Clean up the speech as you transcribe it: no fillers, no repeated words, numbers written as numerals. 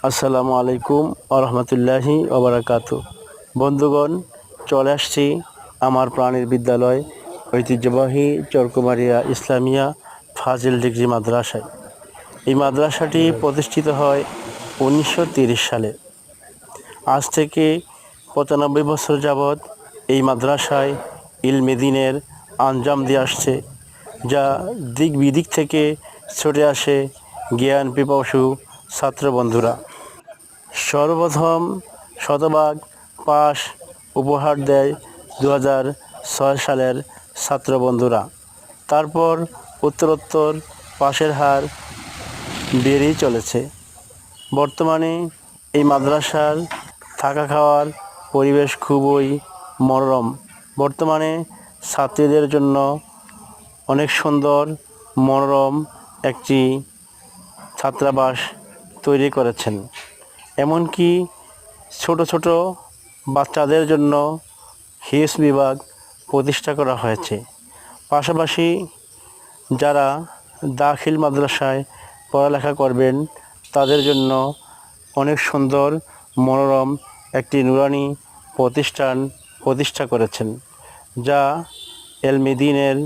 আসসালামু আলাইকুম আরহামতুল্লাহি ওবারাকাতু। বন্ধুগণ, চলে আসছি আমার প্রাণের বিদ্যালয় ঐতিহ্যবাহী চরকুমারিয়া ইসলামিয়া ফাজিল ডিগ্রি মাদ্রাসায়। এই মাদ্রাসাটি প্রতিষ্ঠিত হয় 1930 সালে। আজ থেকে 95 বছর যাবৎ এই মাদ্রাসায় ইলমে দ্বীনের আঞ্জাম দিয়ে আসছে, যা দিক বিদিক থেকে ছুটে আসে জ্ঞান পিপাসু ছাত্র বন্ধুরা। সর্বপ্রথম শতভাগ পাস উপহার দেয় 2006 সালের ছাত্র বন্ধুরা। তারপর উত্তরোত্তর পাশের হার বেড়েই চলেছে। বর্তমানে এই মাদ্রাসার থাকা খাওয়ার পরিবেশ খুবই মনোরম। বর্তমানে ছাত্রীদের জন্য অনেক সুন্দর মনোরম একটি ছাত্রাবাস তৈরি করেছেন। এমনকি ছোট ছোট বাচ্চাদের জন্য হিফজ বিভাগ প্রতিষ্ঠা করা হয়েছে। পাশাপাশি যারা দাখিল মাদ্রাসায় পড়ালেখা করবেন তাদের জন্য অনেক সুন্দর মনোরম একটি নুরানি প্রতিষ্ঠান প্রতিষ্ঠা করেছেন, যা ইলমে দ্বীনের